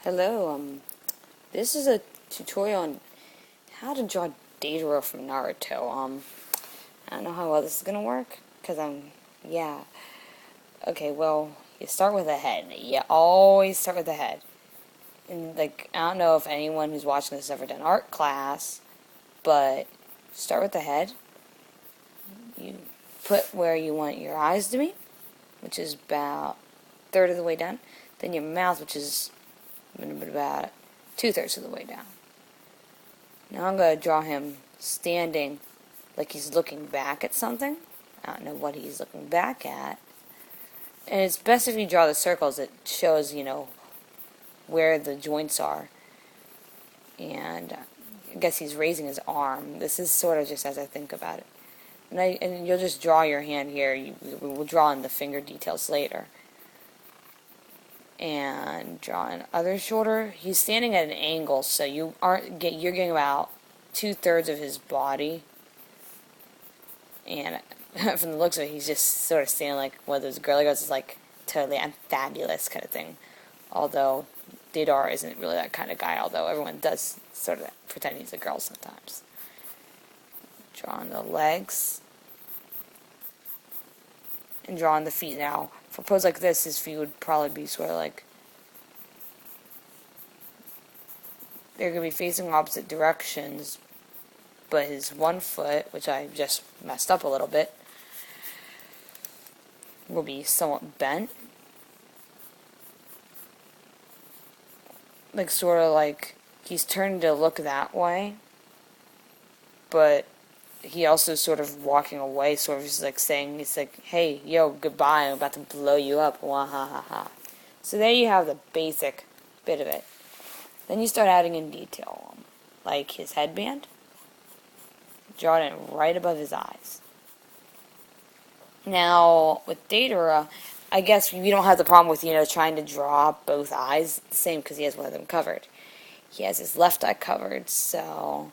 Hello, this is a tutorial on how to draw Deidara from Naruto. I don't know how well this is gonna work, because yeah. Okay, well, you start with the head. You always start with the head. And, like, I don't know if anyone who's watching this has ever done art class, but start with the head. You put where you want your eyes to be, which is about a third of the way down. Then your mouth, which is about 2/3 of the way down. Now I'm going to draw him standing like he's looking back at something. I don't know what he's looking back at. And it's best if you draw the circles. It shows, where the joints are. And I guess he's raising his arm. This is sort of just as I think about it. And you'll just draw your hand here. We'll draw in the finger details later. And draw an other shoulder. He's standing at an angle, so you're getting about 2/3 of his body. And from the looks of it, he's just sort of standing like one of those girly girls. It's like totally I'm fabulous kind of thing. Although Deidara isn't really that kind of guy. Although everyone does sort of pretend he's a girl sometimes. Drawing the legs. And drawing the feet. Now, for a pose like this, his feet would probably be sort of like they're going to be facing opposite directions, but his one foot, which I just messed up a little bit, will be somewhat bent. Like, sort of like he's turning to look that way, but he also sort of walking away, sort of just like saying, he's like, hey, yo, goodbye, I'm about to blow you up, wah ha ha ha. So there you have the basic bit of it. Then you start adding in detail, like his headband. Draw it in right above his eyes. Now, with Deidara, I guess we don't have the problem with, trying to draw both eyes the same because he has one of them covered. He has his left eye covered, so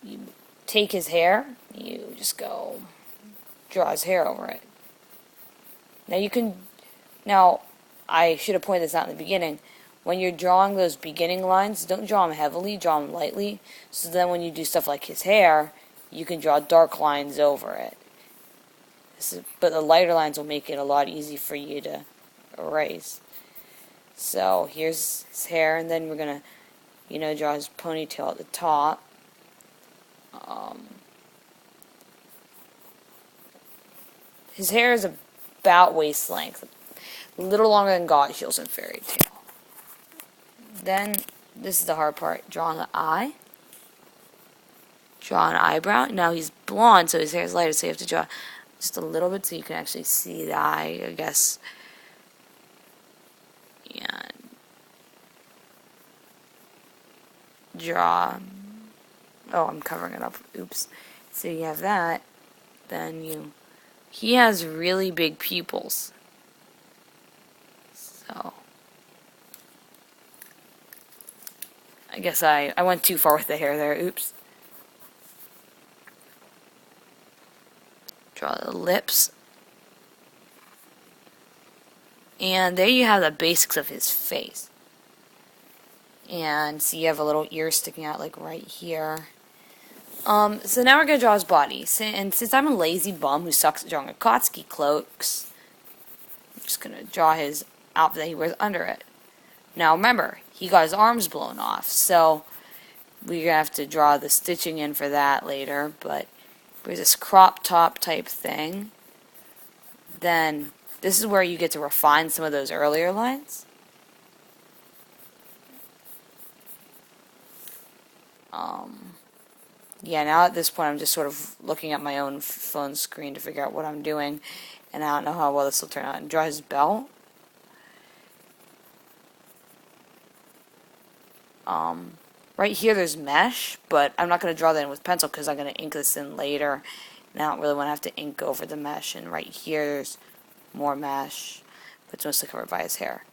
you take his hair, you just go draw his hair over it. Now I should have pointed this out in the beginning. When you're drawing those beginning lines, don't draw them heavily, draw them lightly, so then when you do stuff like his hair, you can draw dark lines over it. But the lighter lines will make it a lot easier for you to erase. So here's his hair, and then we're going to, draw his ponytail at the top. His hair is about waist length, a little longer than God Heels and Fairy Tail. Then, this is the hard part, drawing the eye. Draw an eyebrow. Now he's blonde, so his hair is lighter, so you have to draw just a little bit so you can actually see the eye, I guess. And draw. Oh, I'm covering it up. Oops. So you have that. Then he has really big pupils. So I guess I went too far with the hair there. Oops. Draw the lips. And there you have the basics of his face. And see, you have a little ear sticking out like right here. So now we're going to draw his body. And since I'm a lazy bum who sucks at drawing Akatsuki cloaks, I'm just going to draw his outfit that he wears under it. Now remember, he got his arms blown off, so we're going to have to draw the stitching in for that later, but there's this crop top type thing. Then this is where you get to refine some of those earlier lines. Yeah, now at this point I'm just sort of looking at my own phone screen to figure out what I'm doing, and I don't know how well this will turn out. And draw his belt. Right here there's mesh, but I'm not going to draw that in with pencil because I'm going to ink this in later, and I don't really want to have to ink over the mesh. And right here there's more mesh, but it's mostly covered by his hair.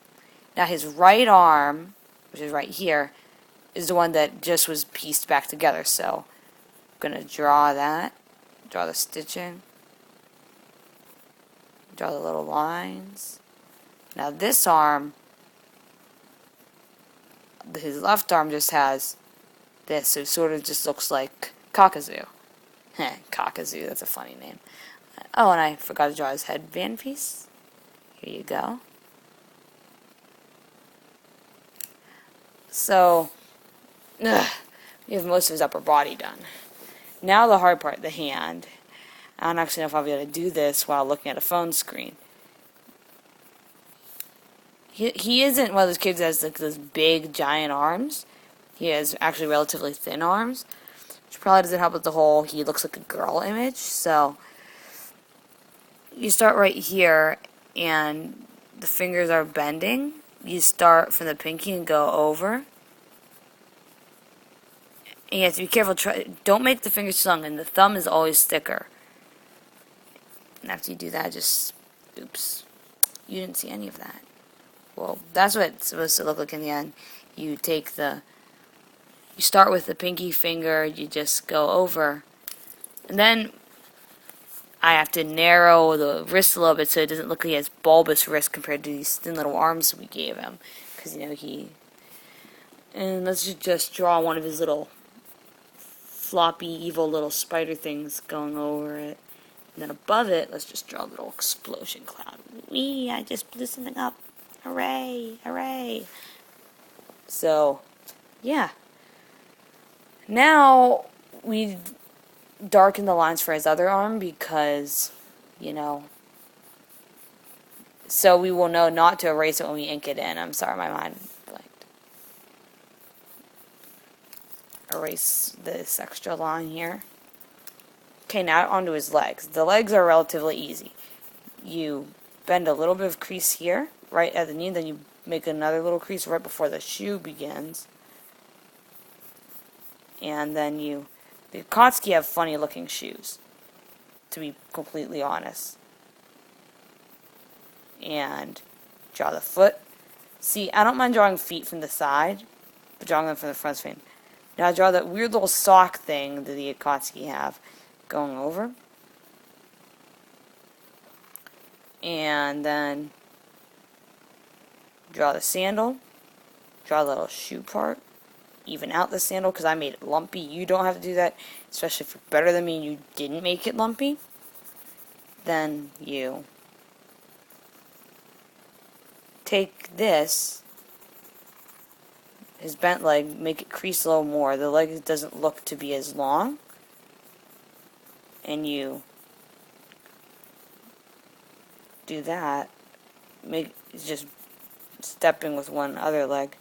Now his right arm, which is right here, is the one that just was pieced back together, so I'm going to draw that, draw the stitching, draw the little lines. Now this arm his left arm just has this, so it sort of just looks like Cockazoo. Cockazoo, that's a funny name. Oh, and I forgot to draw his headband piece. Here you go. So, we have most of his upper body done. Now the hard part, the hand. I don't actually know if I'll be able to do this while looking at a phone screen. He isn't one of those kids that has like those big, giant arms. He has actually relatively thin arms, which probably doesn't help with the whole he looks like a girl image. So, you start right here, and the fingers are bending. You start from the pinky and go over. And you have to be careful. Don't make the fingers too long, and the thumb is always thicker. And after you do that, just, oops, you didn't see any of that. Well, that's what it's supposed to look like in the end. You start with the pinky finger, you just go over, and then I have to narrow the wrist a little bit so it doesn't look like he has bulbous wrist compared to these thin little arms we gave him. Because, and let's just draw one of his little floppy, evil little spider things going over it. And then above it, let's just draw a little explosion cloud. Wee, I just blew something up. Hooray, hooray. So, yeah. Now, we darken the lines for his other arm because, so we will know not to erase it when we ink it in. I'm sorry, my mind blanked. Erase this extra line here. Okay, now onto his legs. The legs are relatively easy. You bend a little bit of crease here, right at the knee, then you make another little crease right before the shoe begins. And then the Akatsuki have funny looking shoes, to be completely honest. And draw the foot. See, I don't mind drawing feet from the side, but drawing them from the front is fine. Now draw that weird little sock thing that the Akatsuki have going over. And then draw the sandal. Draw the little shoe part. Even out the sandal because I made it lumpy. You don't have to do that, especially if you're better than me and you didn't make it lumpy. Then you take this, his bent leg, make it crease a little more. The leg doesn't look to be as long. And you do that. Just stepping with one other leg.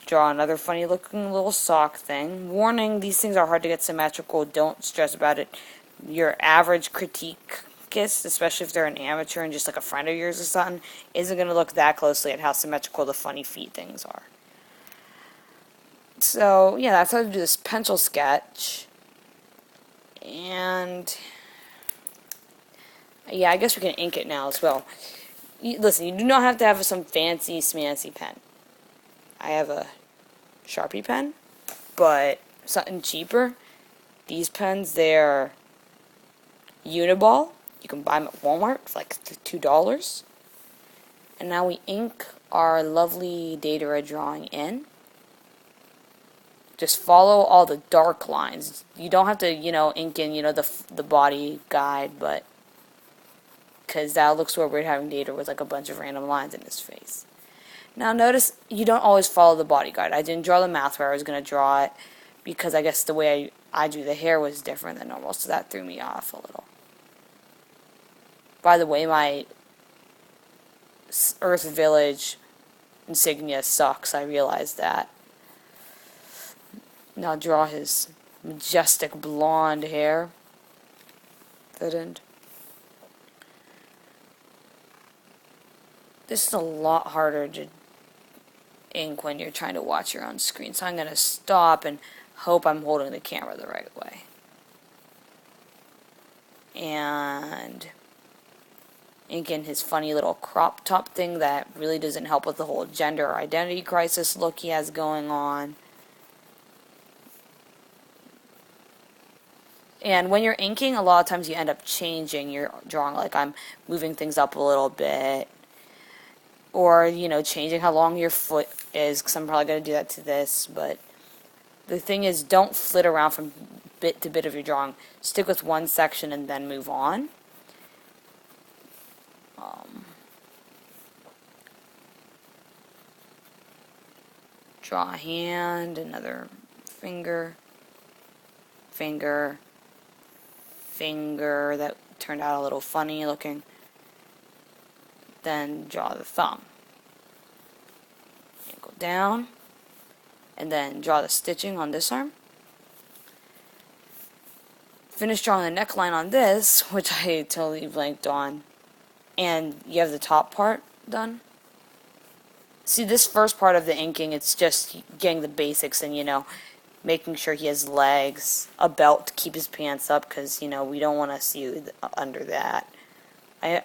Draw another funny looking little sock thing. Warning, these things are hard to get symmetrical. Don't stress about it. Your average criticist, especially if they're an amateur and just like a friend of yours or something, isn't going to look that closely at how symmetrical the funny feet things are. So, yeah, that's how to do this pencil sketch. And, yeah, I guess we can ink it now as well. Listen, you do not have to have some fancy, smancy pen. I have a Sharpie pen, but something cheaper. These pens, they're Uniball. You can buy them at Walmart for like $2. And now we ink our lovely Deidara drawing in. Just follow all the dark lines. You don't have to, ink in, the body guide, but because that looks so weird having Deidara with like a bunch of random lines in his face. Now notice you don't always follow the body guide. I didn't draw the mouth where I was going to draw it because I guess the way I drew the hair was different than normal, so that threw me off a little. By the way, my Earth Village insignia sucks. I realized that. Now draw his majestic blonde hair. That end. This is a lot harder to ink when you're trying to watch your own screen. So I'm going to stop and hope I'm holding the camera the right way. And ink in his funny little crop top thing that really doesn't help with the whole gender identity crisis look he has going on. And when you're inking, a lot of times you end up changing your drawing. Like I'm moving things up a little bit. or, you know, changing how long your foot is, because I'm probably going to do that to this, but the thing is, don't flit around from bit to bit of your drawing. Stick with one section and then move on. Draw a hand, another finger, finger, finger, that turned out a little funny looking. Then draw the thumb. Go down, and then draw the stitching on this arm. Finish drawing the neckline on this, which I totally blanked on, and you have the top part done. See, this first part of the inking, it's just getting the basics and, you know, making sure he has legs, a belt to keep his pants up, because, you know, we don't want to see under that. I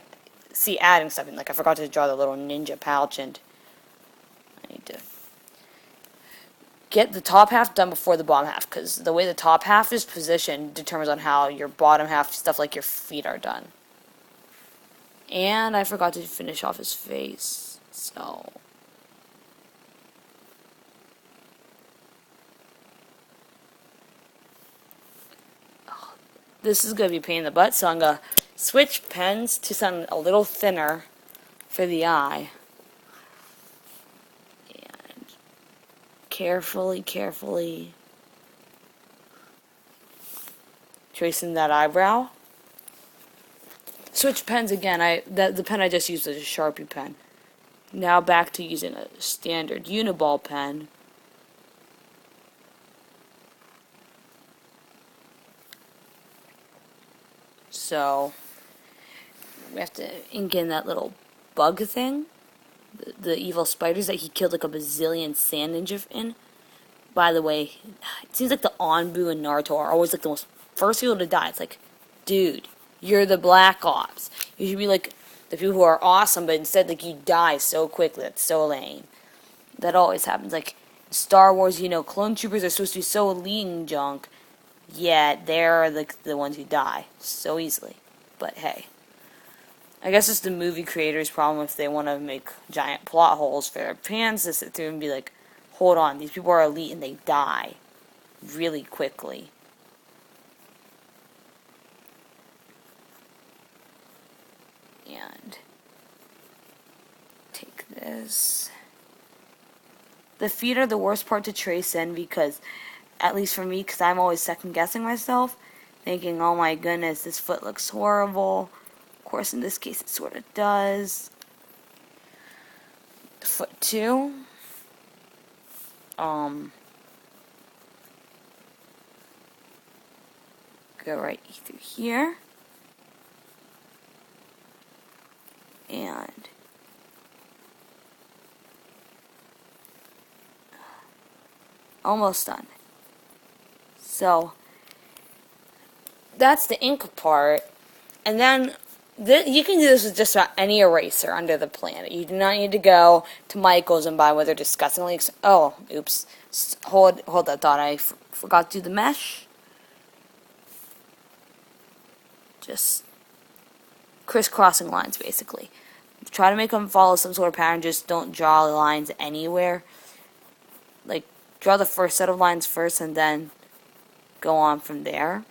see adding stuff in, like I forgot to draw the little ninja pouch, and I need to get the top half done before the bottom half, because the way the top half is positioned determines on how your bottom half, stuff like your feet, are done. And I forgot to finish off his face, so... This is going to be a pain in the butt, so I'm going to switch pens to something a little thinner for the eye. And carefully tracing that eyebrow. Switch pens again. The pen I just used was a Sharpie pen. Now back to using a standard Uniball pen. So we have to ink in that little bug thing, the evil spiders that he killed like a bazillion sand ninja in. By the way, it seems like the Anbu and Naruto are always like the most first people to die. It's like, dude, you're the Black Ops. You should be like the people who are awesome, but instead like you die so quickly. That's so lame. That always happens. Like Star Wars, you know, clone troopers are supposed to be so elite and junk. Yeah, they're the ones who die so easily. But hey, I guess it's the movie creators' problem if they want to make giant plot holes for their fans to sit through and be like, hold on, these people are elite and they die really quickly. And take this. The feet are the worst part to trace in because, at least for me, because I'm always second guessing myself, thinking, oh my goodness, this foot looks horrible. Of course, in this case, it sort of does. Foot 2. Go right through here. And almost done. So that's the ink part, and then you can do this with just about any eraser under the planet. You do not need to go to Michael's and buy what they're disgustingly oh, oops. Hold that thought. I forgot to do the mesh. Just crisscrossing lines, basically. Try to make them follow some sort of pattern. Just don't draw lines anywhere. Like, draw the first set of lines first and then go on from there.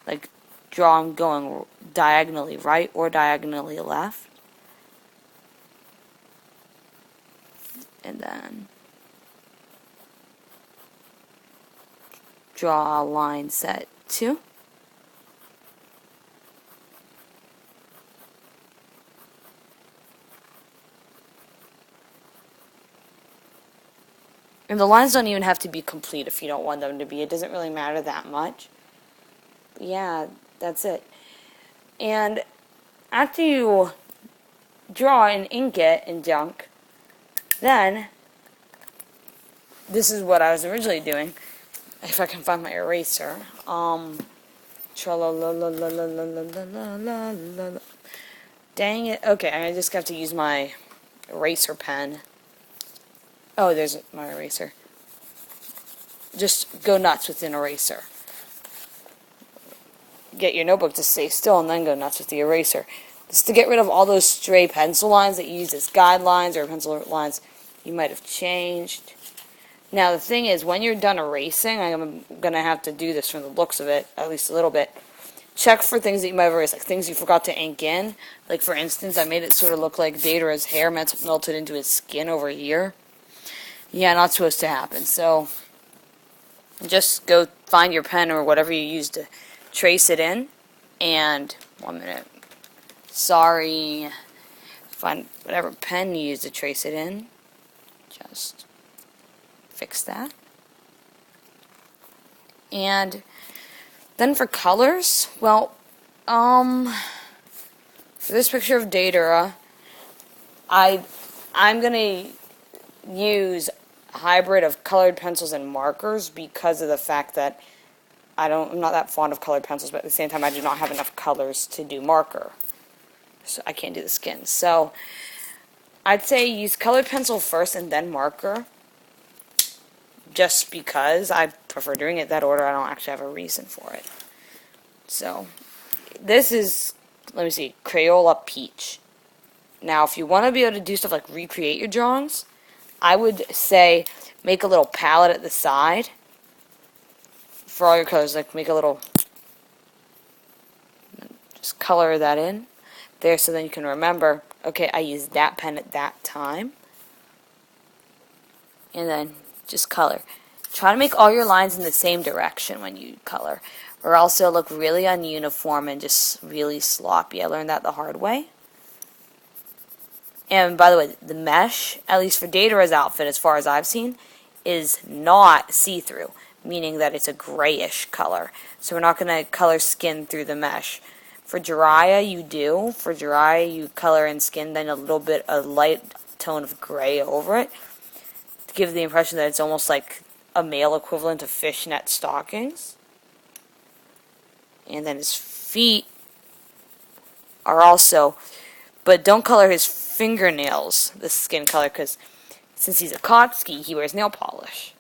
Like, draw them going diagonally right or diagonally left. And then draw a line set 2. And the lines don't even have to be complete if you don't want them to be. It doesn't really matter that much. But yeah, that's it. And after you draw and ink it and junk, then this is what I was originally doing. If I can find my eraser. Dang it. Okay, I just have to use my eraser pen. Oh, there's my eraser. Just go nuts with an eraser. Get your notebook to stay still and then go nuts with the eraser. Just to get rid of all those stray pencil lines that you use as guidelines or pencil lines you might have changed. Now the thing is, when you're done erasing, I'm going to have to do this from the looks of it, at least a little bit. Check for things that you might have erased, like things you forgot to ink in. Like for instance, I made it sort of look like Deidara's hair melted into his skin over here. Yeah, not supposed to happen. So just go find your pen or whatever you use to trace it in. And 1 minute. Sorry. Find whatever pen you use to trace it in. Just fix that. And then for colors, well, for this picture of Deidara, I'm gonna use a hybrid of colored pencils and markers because of the fact that I'm not that fond of colored pencils, but at the same time I do not have enough colors to do marker. So I can't do the skin. So I'd say use colored pencil first and then marker. Just because I prefer doing it that order. I don't actually have a reason for it. So this is, let me see, Crayola Peach. Now if you want to be able to do stuff like recreate your drawings, I would say make a little palette at the side for all your colors. Like make a little, just color that in there so then you can remember, okay, I used that pen at that time. And then just color. Try to make all your lines in the same direction when you color, or else it'll look really ununiform and just really sloppy. I learned that the hard way. And by the way, the mesh, at least for Deidara's outfit, as far as I've seen, is not see-through, meaning that it's a grayish color. So we're not going to color skin through the mesh. For Jiraiya, you do. For Jiraiya, you color in skin, then a little bit, a light tone of gray over it, to give the impression that it's almost like a male equivalent of fishnet stockings. And then his feet are also, but don't color his fingernails the skin color, because since he's a Akatsuki, he wears nail polish.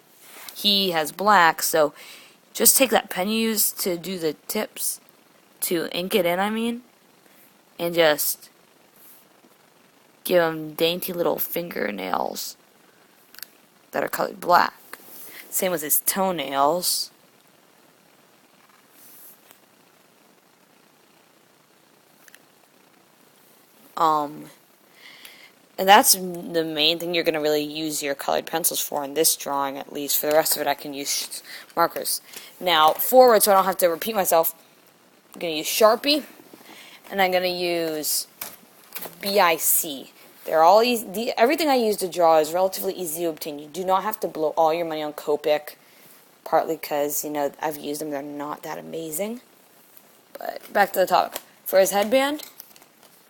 He has black, so just take that pen you use to do the tips, to ink it in, and just give him dainty little fingernails that are colored black. Same with his toenails. And that's the main thing you're going to really use your colored pencils for in this drawing, at least. For the rest of it, I can use markers. Now, forward, so I don't have to repeat myself, I'm going to use Sharpie, and I'm going to use BIC. They're all easy. Everything I use to draw is relatively easy to obtain. You do not have to blow all your money on Copic, partly because, I've used them. They're not that amazing. But back to the topic. For his headband,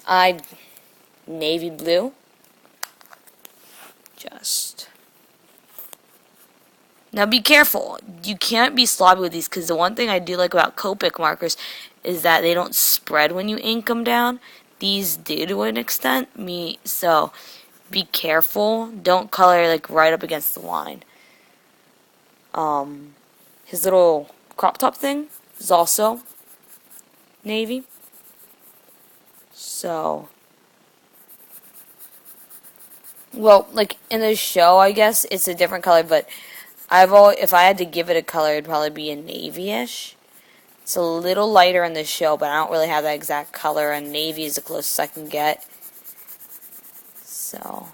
I navy blue. Now be careful. You can't be sloppy with these, because the one thing I do like about Copic markers is that they don't spread when you ink them down. These do to an extent. So be careful. Don't color like right up against the line. His little crop top thing is also navy. So, well, like in the show, I guess it's a different color, but if I had to give it a color, it'd probably be a navy-ish. It's a little lighter in the show, but I don't really have that exact color, and navy is the closest I can get. So,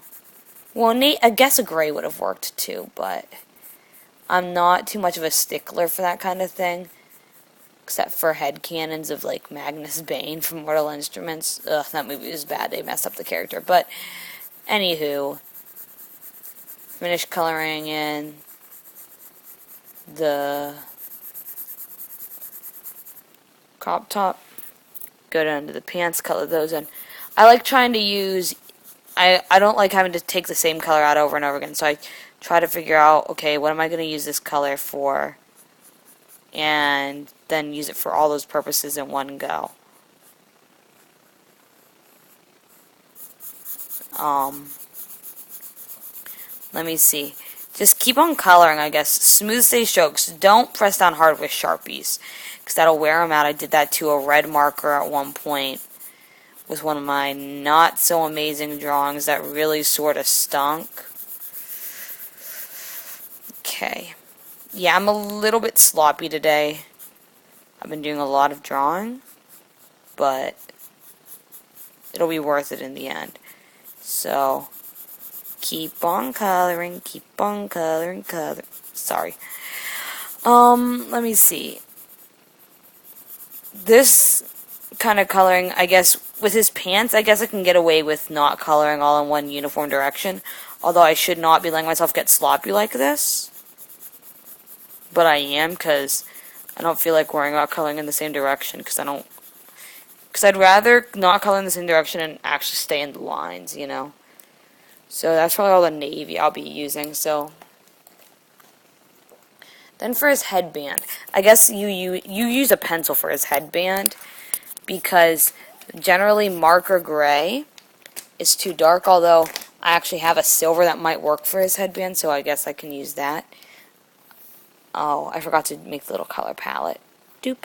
well, I guess a gray would have worked too, but I'm not too much of a stickler for that kind of thing, except for headcanons of like Magnus Bane from Mortal Instruments. Ugh, that movie was bad. They messed up the character. But anywho, finish coloring in the crop top, go down to the pants, color those in. I like trying to use, I don't like having to take the same color out over and over again, so I try to figure out, okay, what am I going to use this color for, and then use it for all those purposes in one go. Let me see. Just keep on coloring, I guess. Smooth stay strokes. Don't press down hard with Sharpies, because that'll wear them out. I did that to a red marker at one point with one of my not so amazing drawings that really sort of stunk. Okay. Yeah, I'm a little bit sloppy today. I've been doing a lot of drawing, but it'll be worth it in the end. So, keep on coloring, color. Sorry. Let me see. This kind of coloring, I guess, with his pants, I guess I can get away with not coloring all in one uniform direction. Although I should not be letting myself get sloppy like this. But I am, because I don't feel like worrying about coloring in the same direction, because I'd rather not color in the same direction and actually stay in the lines, you know. So that's probably all the navy I'll be using, so. Then for his headband, I guess you use a pencil for his headband, because generally marker gray is too dark, although I actually have a silver that might work for his headband, so I guess I can use that. Oh, I forgot to make the little color palette. Doop.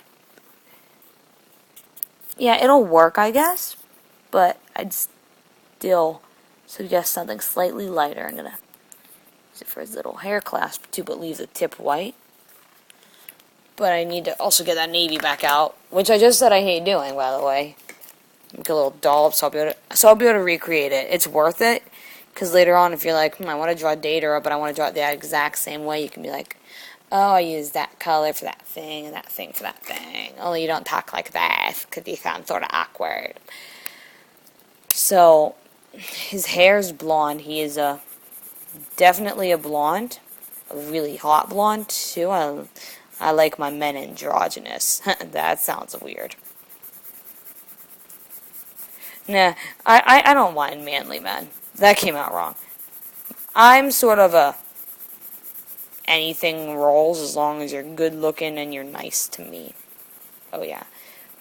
Yeah, it'll work, I guess, but I'd still suggest something slightly lighter. I'm gonna use it for his little hair clasp too, but leave the tip white. But I need to also get that navy back out, which I just said I hate doing, by the way. Make a little dollop, so I'll be able to recreate it. It's worth it, because later on, if you're like, I want to draw Deidara, but I want to draw it the exact same way, you can be like, oh, I use that color for that thing, and that thing for that thing. Only you don't talk like that, because you sound sort of awkward. So, his hair's blonde. He is definitely a blonde. A really hot blonde, too. I like my men androgynous. That sounds weird. Nah, I don't mind manly men. That came out wrong. I'm sort of a anything rolls as long as you're good looking and you're nice to me. Oh yeah.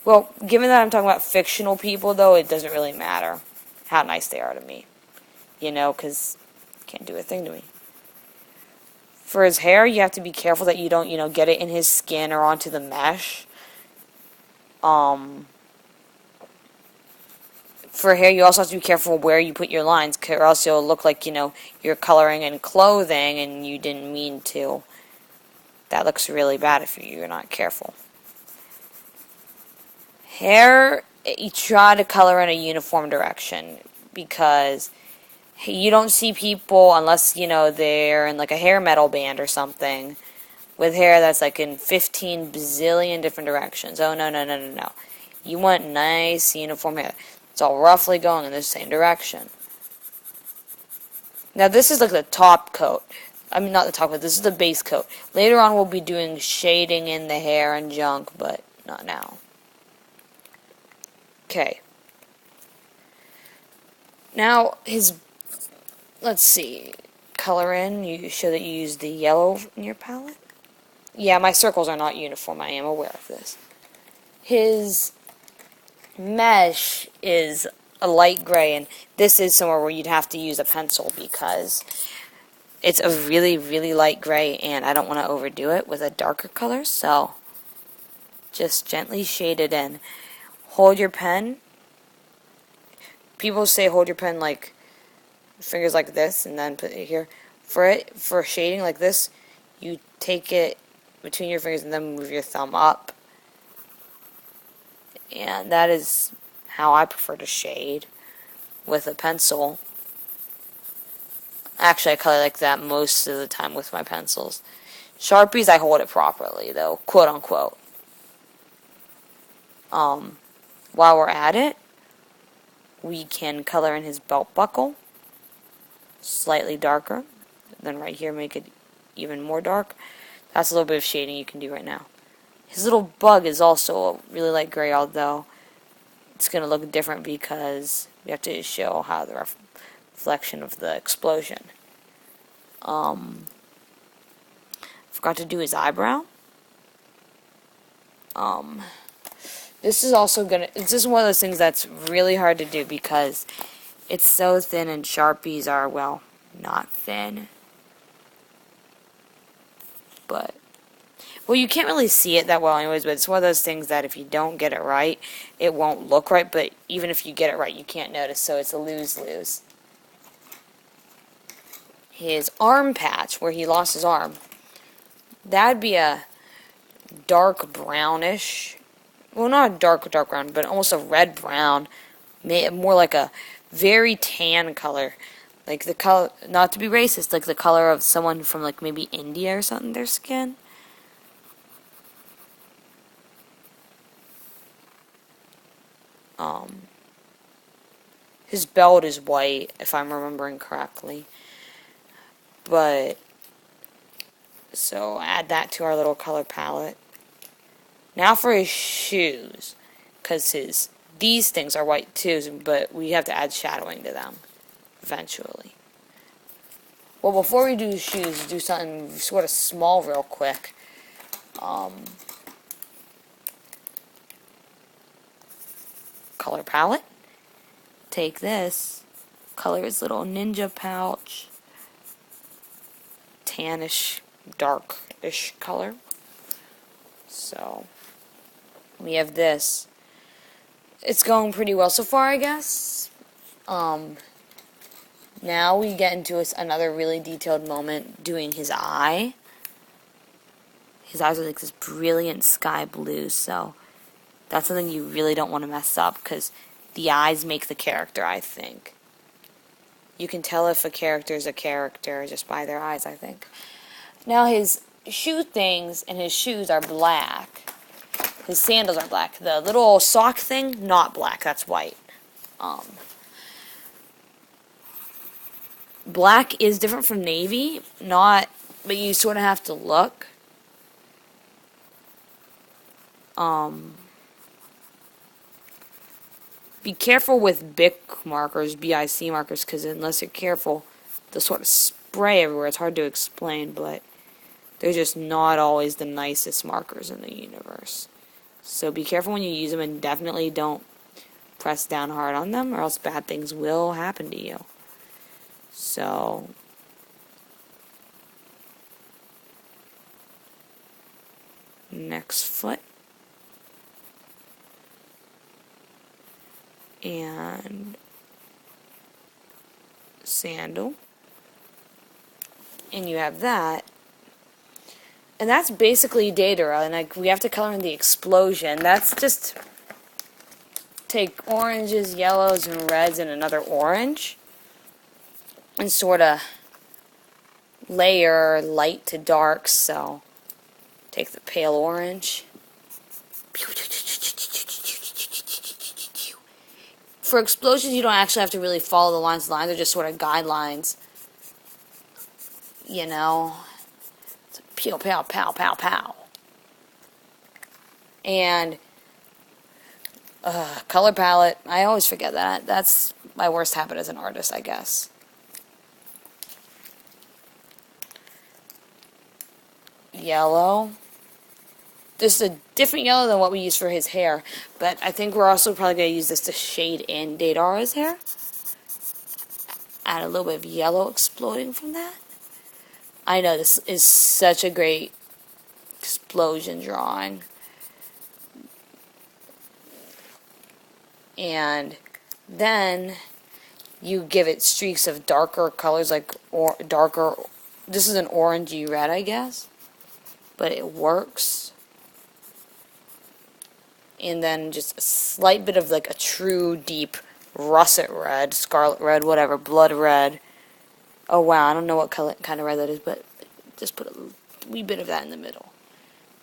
Well, given that I'm talking about fictional people, though, it doesn't really matter how nice they are to me. You know, because can't do a thing to me. For his hair, you have to be careful that you don't, get it in his skin or onto the mesh. For hair, you also have to be careful where you put your lines, or else it'll look like, you're coloring in clothing and you didn't mean to. That looks really bad if you're not careful. Hair, you try to color in a uniform direction, because you don't see people, unless, they're in like a hair metal band or something, with hair that's like in 15 bazillion different directions. Oh, no. You want nice, uniform hair. It's all roughly going in the same direction. Now, this is like the top coat. I mean, not the top coat, this is the base coat. Later on, we'll be doing shading in the hair and junk, but not now. Okay. Now, let's see, color in, you show that you use the yellow in your palette. Yeah, my circles are not uniform, I am aware of this. His mesh is a light gray, and this is somewhere where you'd have to use a pencil, because it's a really, really light gray, and I don't want to overdo it with a darker color, so just gently shade it in. Hold your pen. People say hold your pen like fingers like this, and then put it here. For shading like this, you take it between your fingers and then move your thumb up. And that is how I prefer to shade with a pencil. Actually, I color like that most of the time with my pencils. Sharpies, I hold it properly, though, quote unquote. While we're at it, we can color in his belt buckle, slightly darker. Then right here, make it even more dark. That's a little bit of shading you can do right now. His little bug is also a really light gray, although it's going to look different because we have to show how the reflection of the explosion. Forgot to do his eyebrow. This is also this is one of those things that's really hard to do because it's so thin, and Sharpies are, well, not thin. But Well, you can't really see it that well anyways, but it's one of those things that if you don't get it right, it won't look right, but even if you get it right, you can't notice, so it's a lose-lose. His arm patch, where he lost his arm, that'd be a dark brownish, well, not a dark brown, but almost a red-brown, more like a very tan color. Like the color, not to be racist, like the color of someone from like maybe India or something, their skin. His belt is white, if I'm remembering correctly. But, so add that to our little color palette. Now for his shoes, because these things are white too, but we have to add shadowing to them, eventually. Well, before we do shoes, do something sort of small real quick. Color palette. Take this, color his little ninja pouch, tannish, darkish color. So, we have this. It's going pretty well so far, I guess. Now we get into another really detailed moment doing his eye. His eyes are like this brilliant sky blue, so that's something you really don't want to mess up, because the eyes make the character, I think. You can tell if a character is a character just by their eyes, I think. Now his shoe things and his shoes are black. His sandals are black. The little sock thing, not black, that's white. Black is different from navy, but you sort of have to look. Be careful with BIC markers, BIC markers, because unless you're careful, they'll sort of spray everywhere. It's hard to explain, but they're just not always the nicest markers in the universe. So be careful when you use them, and definitely don't press down hard on them, or else bad things will happen to you. So, next foot. And sandal, and you have that, and that's basically Deidara. And we have to color in the explosion. That's just take oranges, yellows, and reds, and another orange, and sort of layer light to dark. So take the pale orange. For explosions, you don't actually have to really follow the lines. The lines are just sort of guidelines. You know? It's like pew, pow, pow, pow, pow. And color palette. I always forget that. That's my worst habit as an artist, I guess. Yellow. This is a different yellow than what we use for his hair, but I think we're also probably going to use this to shade in Deidara's hair. Add a little bit of yellow exploding from that. I know this is such a great explosion drawing. And then you give it streaks of darker colors, like darker. This is an orangey red, I guess, but it works. And then just a slight bit of like a true deep russet red, scarlet red, whatever, blood red. Oh wow, I don't know what kind of red that is, but just put a wee bit of that in the middle.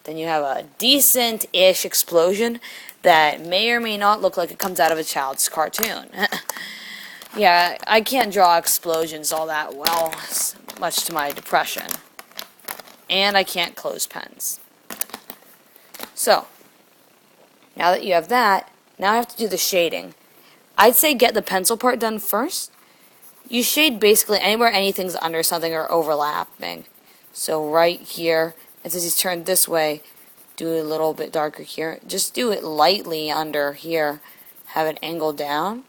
Then you have a decent-ish explosion that may or may not look like it comes out of a child's cartoon. Yeah, I can't draw explosions all that well, much to my depression. And I can't close pens. So, now that you have that, now I have to do the shading. I'd say get the pencil part done first. You shade basically anywhere anything's under something or overlapping. So right here, and since he's turned this way, do it a little bit darker here. Just do it lightly under here. Have it angle down.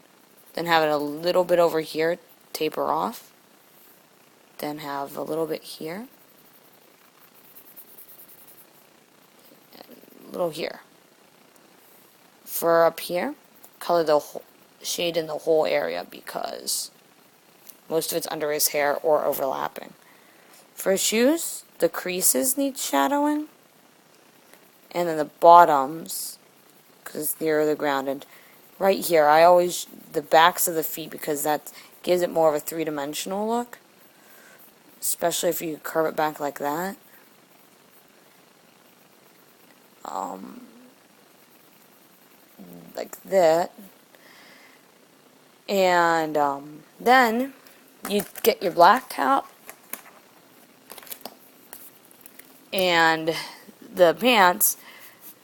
Then have it a little bit over here, taper off. Then have a little bit here. little here. For up here, color the whole, shade in the whole area because most of it's under his hair or overlapping. For his shoes, the creases need shadowing. And then the bottoms, because it's nearer the ground. And right here, the backs of the feet, because that gives it more of a three-dimensional look. Especially if you curve it back like that. Like that. And then you get your black cap and the pants.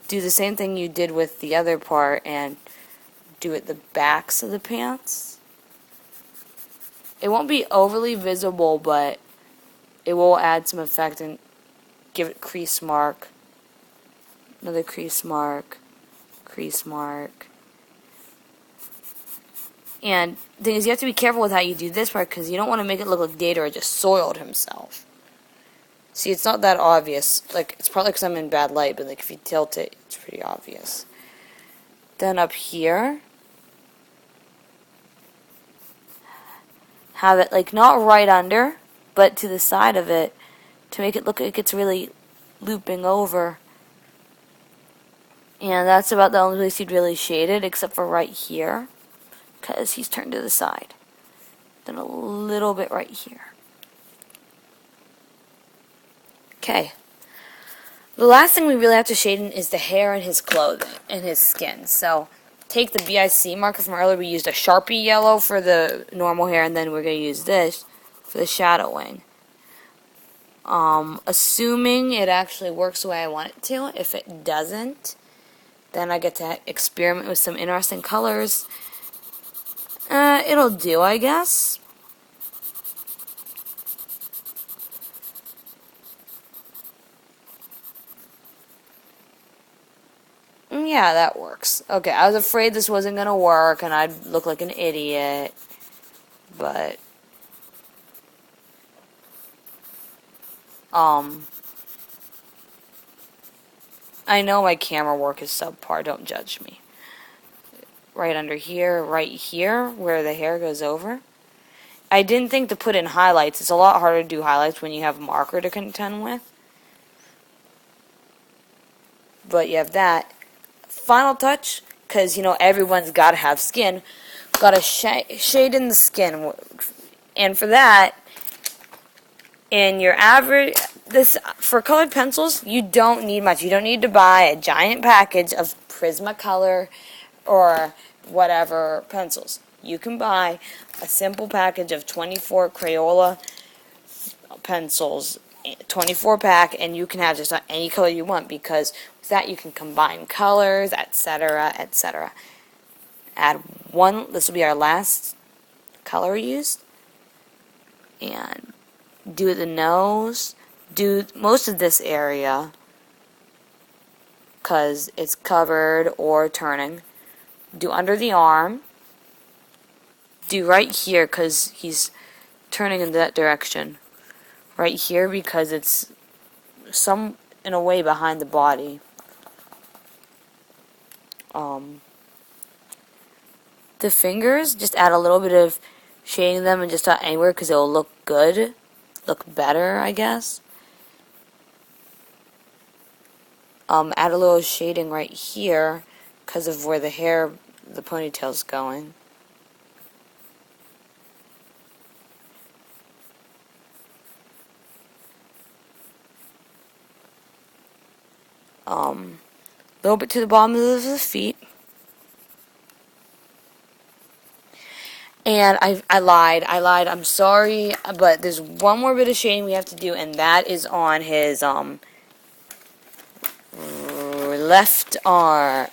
Do the same thing you did with the other part and do it the backs of the pants. It won't be overly visible, but it will add some effect and give it crease mark. Another crease mark. Crease mark. And the thing is, you have to be careful with how you do this part because you don't want to make it look like Deidara just soiled himself. See, it's not that obvious. Like, it's probably because I'm in bad light, but like if you tilt it, it's pretty obvious. Then up here, have it like not right under, but to the side of it to make it look like it's really looping over. And that's about the only place you'd really shade it, except for right here, because he's turned to the side. Then a little bit right here. Okay. The last thing we really have to shade in is the hair and his clothing and his skin. So take the BIC marker from earlier. We used a Sharpie yellow for the normal hair, and then we're going to use this for the shadowing. Assuming it actually works the way I want it to. If it doesn't, then I get to experiment with some interesting colors. It'll do, I guess. Yeah, that works. Okay, I was afraid this wasn't going to work and I'd look like an idiot. But I know my camera work is subpar, don't judge me. Right under here, right here, where the hair goes over. I didn't think to put in highlights. It's a lot harder to do highlights when you have a marker to contend with. But you have that. Final touch, because, you know, everyone's got to have skin. Got to shade in the skin. And for that, in your average, for colored pencils, you don't need much. You don't need to buy a giant package of Prismacolor or whatever pencils. You can buy a simple package of 24 Crayola pencils, 24 pack, and you can have just any color you want, because with that you can combine colors, etc., etc. Add one, this will be our last color used, and do the nose, do most of this area, because it's covered or turning. Do under the arm, do right here, because he's turning in that direction. Right here, because it's in a way behind the body. The fingers, just add a little bit of shading them and just anywhere, because it will look good, look better, I guess. Add a little shading right here because of where the ponytail's going. A little bit to the bottom of the feet. And I lied, I'm sorry, but there's one more bit of shading we have to do, and that is on his, left arm.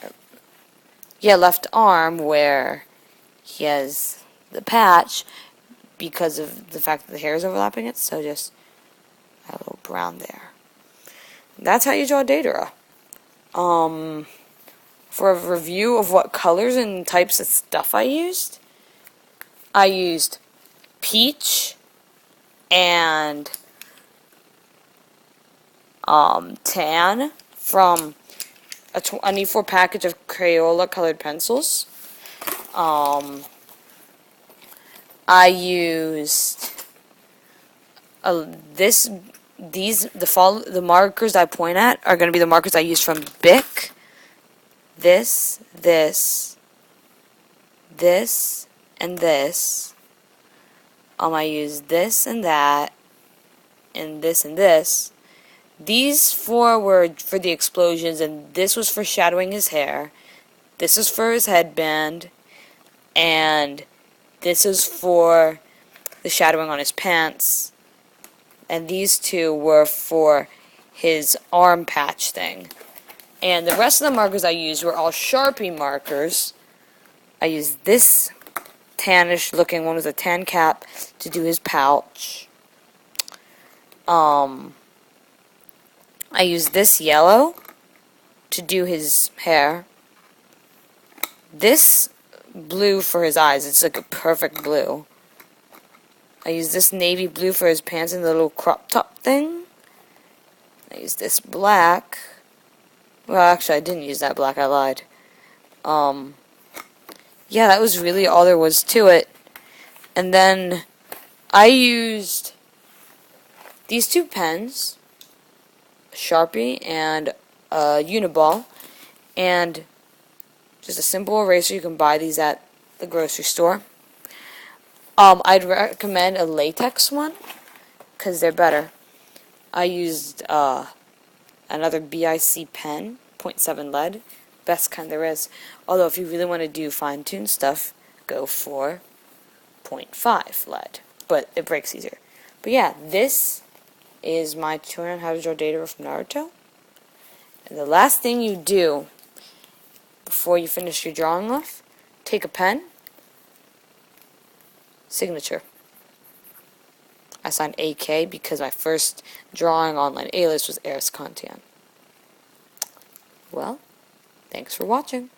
Yeah, left arm, where he has the patch, because of the fact that the hair is overlapping it, so just add a little brown there. That's how you draw Deidara. For a review of what colors and types of stuff I used peach and tan from a 24 package of Crayola colored pencils. I used the markers I point at are going to be the markers I used from Bic. This, and this. I used this and that, and this and this. These 4 were for the explosions, and this was for shadowing his hair. This is for his headband, and this is for the shadowing on his pants. And these 2 were for his arm patch thing. And the rest of the markers I used were all Sharpie markers. I used this tannish looking one with a tan cap to do his pouch. I used this yellow to do his hair. This blue for his eyes. It's like a perfect blue. I used this navy blue for his pants and the little crop top thing. I used this black. Well, actually, I didn't use that black. I lied. Yeah, that was really all there was to it. And then I used these 2 pens, a Sharpie and a Uniball, and just a simple eraser. You can buy these at the grocery store. I'd recommend a latex one, because they're better. I used another BIC pen, 0.7 lead, best kind there is. Although if you really want to do fine-tuned stuff, go for 0.5 lead, but it breaks easier. But yeah, this is my tutorial on how to draw Deidara from Naruto. And the last thing you do before you finish your drawing off, take a pen, signature. I signed AK because my first drawing online A-list was Eris Contian. Well, thanks for watching.